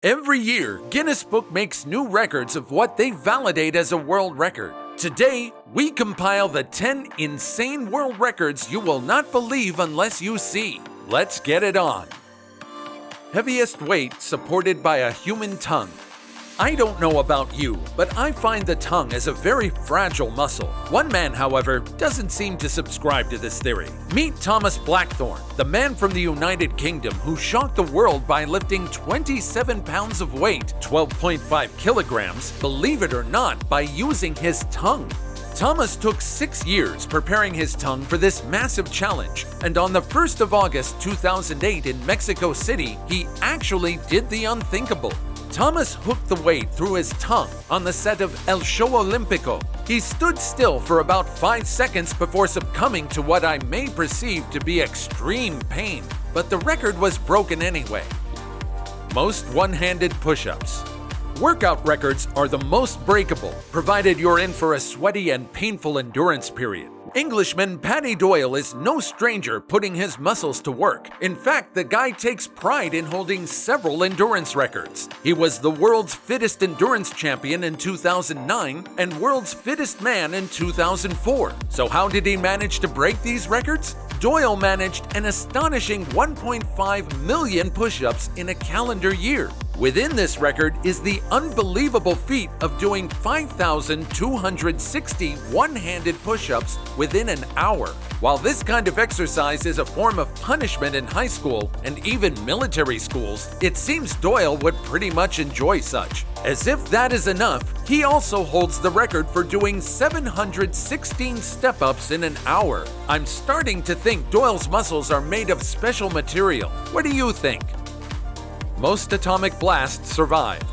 Every year, Guinness Book makes new records of what they validate as a world record. Today, we compile the 10 insane world records you will not believe unless you see. Let's get it on. Heaviest weight supported by a human tongue. I don't know about you, but I find the tongue is a very fragile muscle. One man, however, doesn't seem to subscribe to this theory. Meet Thomas Blackthorne, the man from the United Kingdom who shocked the world by lifting 27 pounds of weight, 12.5 kilograms, believe it or not, by using his tongue. Thomas took 6 years preparing his tongue for this massive challenge, and on the 1st of August 2008 in Mexico City, he actually did the unthinkable. Thomas hooked the weight through his tongue on the set of El Show Olímpico. He stood still for about 5 seconds before succumbing to what I may perceive to be extreme pain, but the record was broken anyway. Most one-handed push-ups. Workout records are the most breakable, provided you're in for a sweaty and painful endurance period. Englishman Paddy Doyle is no stranger putting his muscles to work. In fact, the guy takes pride in holding several endurance records. He was the world's fittest endurance champion in 2009 and world's fittest man in 2004. So how did he manage to break these records? Doyle managed an astonishing 1.5 million push-ups in a calendar year. Within this record is the unbelievable feat of doing 5,260 one-handed push-ups within an hour. While this kind of exercise is a form of punishment in high school and even military schools, it seems Doyle would pretty much enjoy such. As if that is enough, he also holds the record for doing 716 step-ups in an hour. I'm starting to think Doyle's muscles are made of special material. What do you think? Most atomic blasts survived.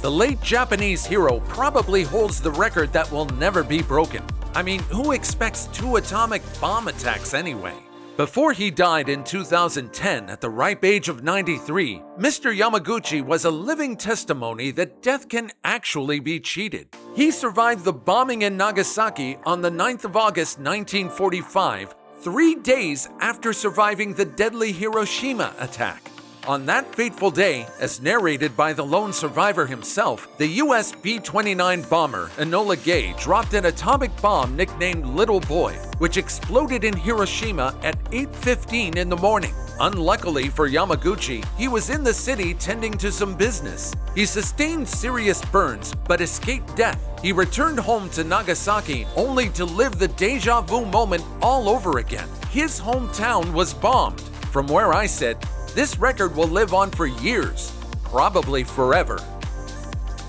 The late Japanese hero probably holds the record that will never be broken. I mean, who expects 2 atomic bomb attacks anyway? Before he died in 2010 at the ripe age of 93, Mr. Yamaguchi was a living testimony that death can actually be cheated. He survived the bombing in Nagasaki on the 9th of August 1945, 3 days after surviving the deadly Hiroshima attack. On that fateful day, as narrated by the lone survivor himself, the US B-29 bomber Enola Gay dropped an atomic bomb nicknamed Little Boy, which exploded in Hiroshima at 8:15 in the morning. Unluckily for Yamaguchi, he was in the city tending to some business. He sustained serious burns but escaped death. He returned home to Nagasaki only to live the deja vu moment all over again. His hometown was bombed. From where I sit, this record will live on for years, probably forever.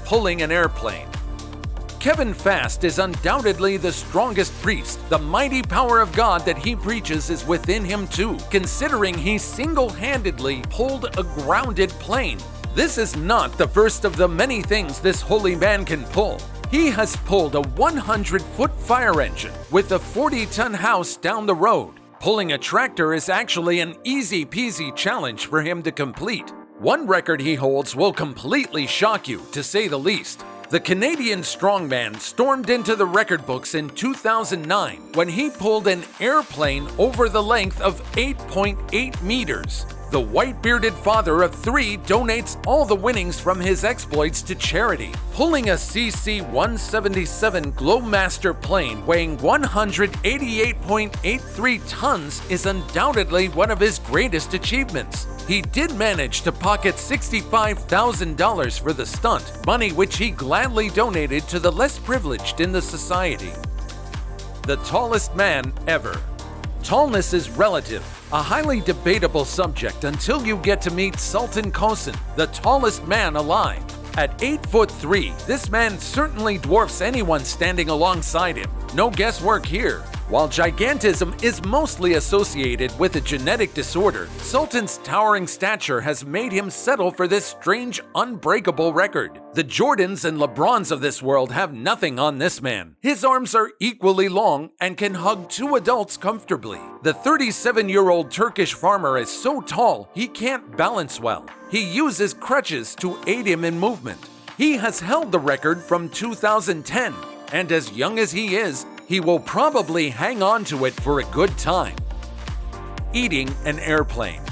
Pulling an airplane. Kevin Fast is undoubtedly the strongest priest. The mighty power of God that he preaches is within him too, considering he single-handedly pulled a grounded plane. This is not the first of the many things this holy man can pull. He has pulled a 100-foot fire engine with a 40-ton house down the road. Pulling a tractor is actually an easy-peasy challenge for him to complete. One record he holds will completely shock you, to say the least. The Canadian strongman stormed into the record books in 2009 when he pulled an airplane over the length of 8.8 meters. The white-bearded father of 3 donates all the winnings from his exploits to charity. Pulling a CC-177 Globemaster plane weighing 188.83 tons is undoubtedly one of his greatest achievements. He did manage to pocket $65,000 for the stunt, money which he gladly donated to the less privileged in the society. The tallest man ever. Tallness is relative, a highly debatable subject until you get to meet Sultan Kosin, the tallest man alive. At 8'3", this man certainly dwarfs anyone standing alongside him. No guesswork here. While gigantism is mostly associated with a genetic disorder, Sultan's towering stature has made him settle for this strange, unbreakable record. The Jordans and LeBrons of this world have nothing on this man. His arms are equally long and can hug 2 adults comfortably. The 37-year-old Turkish farmer is so tall he can't balance well. He uses crutches to aid him in movement. He has held the record from 2010, and as young as he is, he will probably hang on to it for a good time. Eating an airplane.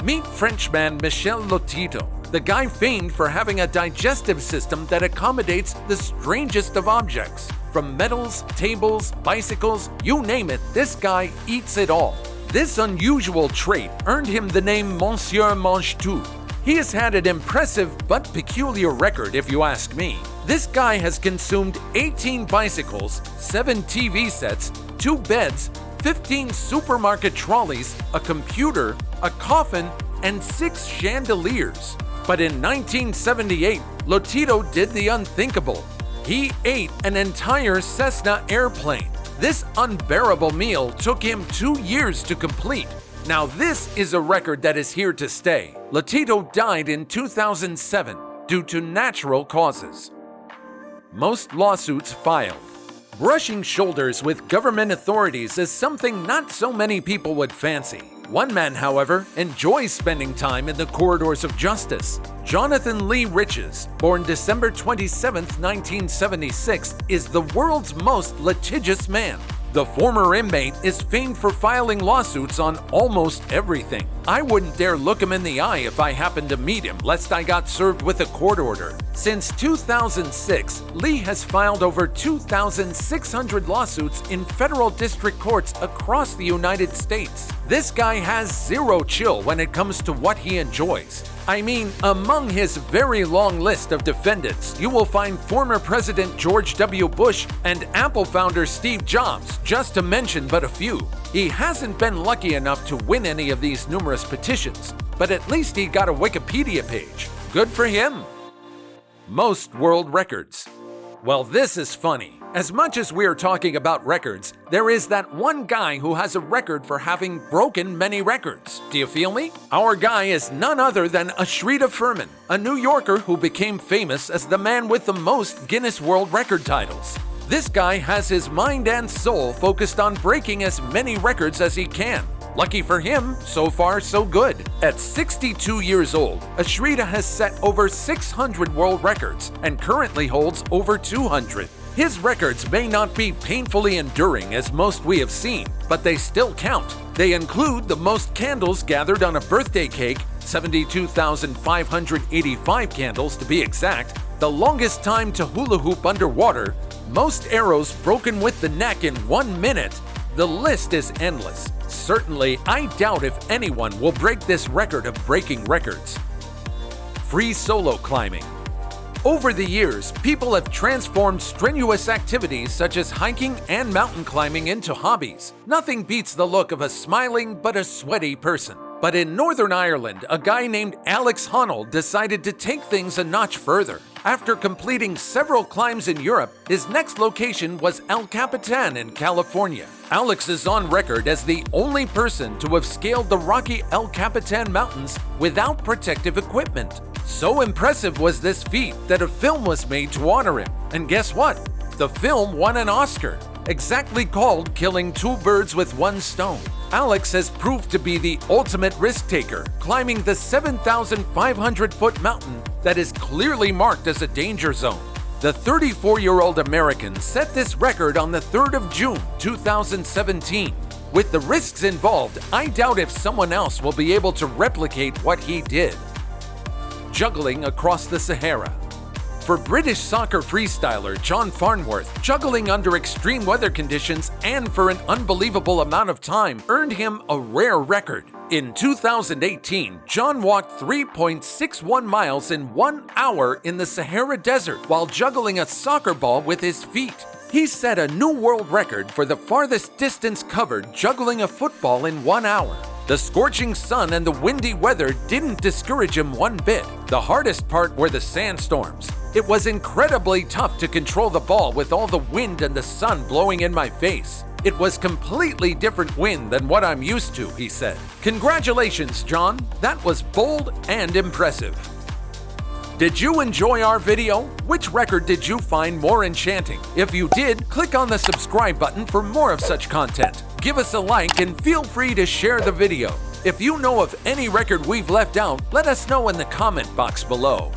Meet Frenchman Michel Lotito. The guy famed for having a digestive system that accommodates the strangest of objects. From metals, tables, bicycles, you name it, this guy eats it all. This unusual trait earned him the name Monsieur Mange-Tout. He has had an impressive but peculiar record if you ask me. This guy has consumed 18 bicycles, 7 TV sets, 2 beds, 15 supermarket trolleys, a computer, a coffin, and 6 chandeliers. But in 1978, Lotito did the unthinkable. He ate an entire Cessna airplane. This unbearable meal took him 2 years to complete. Now this is a record that is here to stay. Lotito died in 2007 due to natural causes. Most lawsuits filed. Brushing shoulders with government authorities is something not so many people would fancy. One man, however, enjoys spending time in the corridors of justice. Jonathan Lee Riches, born December 27, 1976, is the world's most litigious man. The former inmate is famed for filing lawsuits on almost everything. I wouldn't dare look him in the eye if I happened to meet him, lest I got served with a court order. Since 2006, Lee has filed over 2,600 lawsuits in federal district courts across the United States. This guy has zero chill when it comes to what he enjoys. I mean, among his very long list of defendants, you will find former President George W. Bush and Apple founder Steve Jobs, just to mention but a few. He hasn't been lucky enough to win any of these numerous petitions, but at least he got a Wikipedia page. Good for him! Most world records. Well, this is funny. As much as we're talking about records, there is that one guy who has a record for having broken many records. Do you feel me? Our guy is none other than Ashrita Furman, a New Yorker who became famous as the man with the most Guinness World Record titles. This guy has his mind and soul focused on breaking as many records as he can. Lucky for him, so far so good. At 62 years old, Ashrita has set over 600 world records and currently holds over 200. His records may not be painfully enduring as most we have seen, but they still count. They include the most candles gathered on a birthday cake, 72,585 candles to be exact, the longest time to hula hoop underwater, most arrows broken with the neck in 1 minute. The list is endless. Certainly, I doubt if anyone will break this record of breaking records. Free solo climbing. Over the years, people have transformed strenuous activities such as hiking and mountain climbing into hobbies. Nothing beats the look of a smiling but a sweaty person. But in Northern Ireland, a guy named Alex Honnold decided to take things a notch further. After completing several climbs in Europe, his next location was El Capitan in California. Alex is on record as the only person to have scaled the rocky El Capitan Mountains without protective equipment. So impressive was this feat that a film was made to honor him. And guess what? The film won an Oscar, exactly called Killing Two Birds with One Stone. Alex has proved to be the ultimate risk-taker, climbing the 7,500-foot mountain that is clearly marked as a danger zone. The 34-year-old American set this record on the 3rd of June, 2017. With the risks involved, I doubt if someone else will be able to replicate what he did. Juggling across the Sahara. For British soccer freestyler John Farnworth, juggling under extreme weather conditions and for an unbelievable amount of time earned him a rare record. In 2018, John walked 3.61 miles in 1 hour in the Sahara Desert while juggling a soccer ball with his feet. He set a new world record for the farthest distance covered juggling a football in 1 hour. The scorching sun and the windy weather didn't discourage him one bit. The hardest part were the sandstorms. It was incredibly tough to control the ball with all the wind and the sun blowing in my face. It was completely different wind than what I'm used to, he said. Congratulations, John. That was bold and impressive. Did you enjoy our video? Which record did you find more enchanting? If you did, click on the subscribe button for more of such content. Give us a like and feel free to share the video. If you know of any record we've left out, let us know in the comment box below.